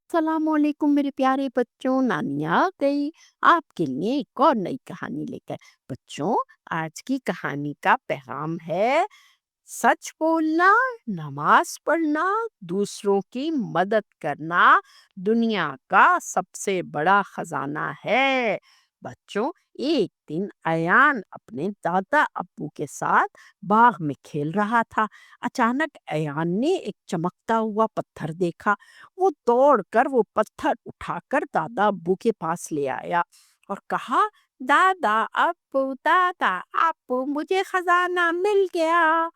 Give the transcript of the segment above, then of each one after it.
अस्सलाम वालेकुम मेरे प्यारे बच्चों, नानी आ गई आपके लिए एक और नई कहानी लेकर। बच्चों, आज की कहानी का पैगाम है सच बोलना, नमाज पढ़ना, दूसरों की मदद करना दुनिया का सबसे बड़ा खजाना है। बच्चों, एक दिन अयान अपने दादा अब्बू के साथ बाग में खेल रहा था। अचानक अयान ने एक चमकता हुआ पत्थर देखा। वो दौड़कर वो पत्थर उठाकर दादा अब्बू के पास ले आया और कहा, दादा अब्बू, मुझे खजाना मिल गया।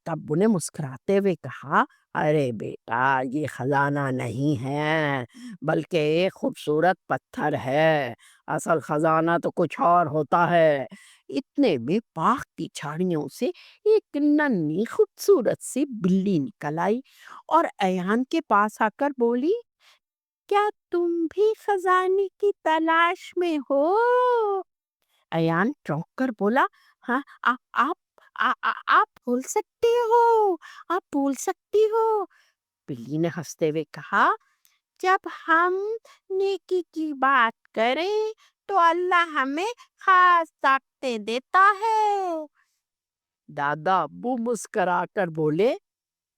तब्बू ने मुस्कुराते हुए कहा, अरे बेटा, ये खजाना नहीं है, बल्कि एक खूबसूरत पत्थर है। असल खजाना तो कुछ और होता है। इतने में बाग की झाड़ियों से एक नन्ही खूबसूरत सी बिल्ली निकल आई और अयान के पास आकर बोली, क्या तुम भी खजाने की तलाश में हो? अयान चौंक कर बोला, हाँ, आप बोल सकते हो, आप बोल सकती हो। बिल्ली ने हंसते हुए कहा, जब हम नेकी की बात करें तो अल्लाह हमें खास ताकतें देता है। दादा अब्बू मुस्कराकर बोले,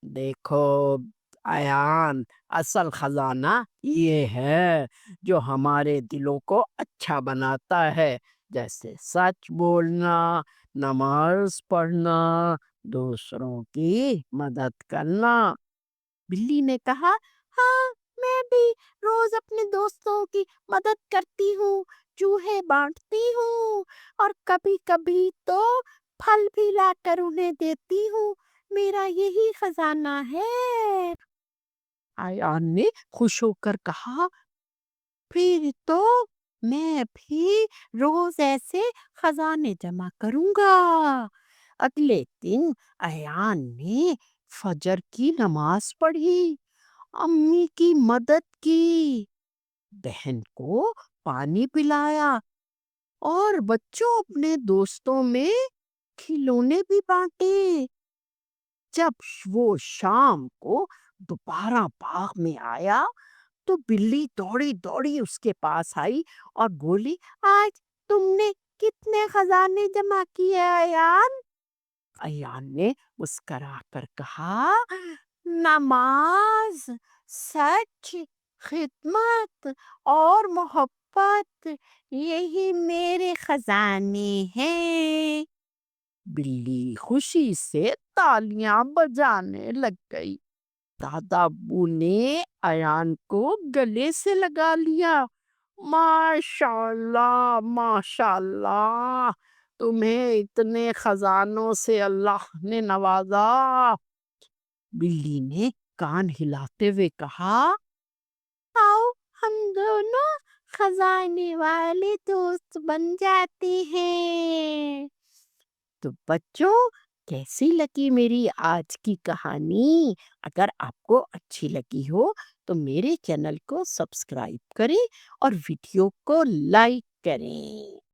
देखो अयान, असल खजाना ये है जो हमारे दिलों को अच्छा बनाता है, जैसे सच बोलना, नमाज पढ़ना, दूसरों की मदद करना। बिल्ली ने कहा, हाँ, मैं भी रोज अपने दोस्तों की मदद करती हूँ, चूहे बांटती हूँ और कभी कभी तो फल भी लाकर उन्हें देती हूँ। मेरा यही खजाना है। आयान ने खुश होकर कहा, फिर तो मैं भी रोज ऐसे खजाने जमा करूंगा। अगले दिन अयान ने फजर की नमाज पढ़ी, अम्मी की मदद की, बहन को पानी पिलाया और बच्चों अपने दोस्तों में खिलौने भी बांटे। जब वो शाम को दोबारा बाग में आया तो बिल्ली दौड़ी दौड़ी उसके पास आई और बोली, आज तुमने कितने खजाने जमा किए अयान? अयान ने मुस्कुराकर कहा, नमाज, सच, खिदमत और मोहब्बत, यही मेरे खजाने हैं। बिल्ली खुशी से तालियां बजाने लग गई। दादा अब्बू ने अयान को गले से लगा लिया। माशाल्लाह, माशाल्लाह, तुम्हें इतने खजानों से अल्लाह ने नवाजा। बिल्ली ने कान हिलाते हुए कहा, आओ हम दोनों खजाने वाले दोस्त बन जाते हैं। तो बच्चों, कैसी लगी मेरी आज की कहानी? अगर आपको अच्छी लगी हो तो मेरे चैनल को सब्सक्राइब करें और वीडियो को लाइक करें।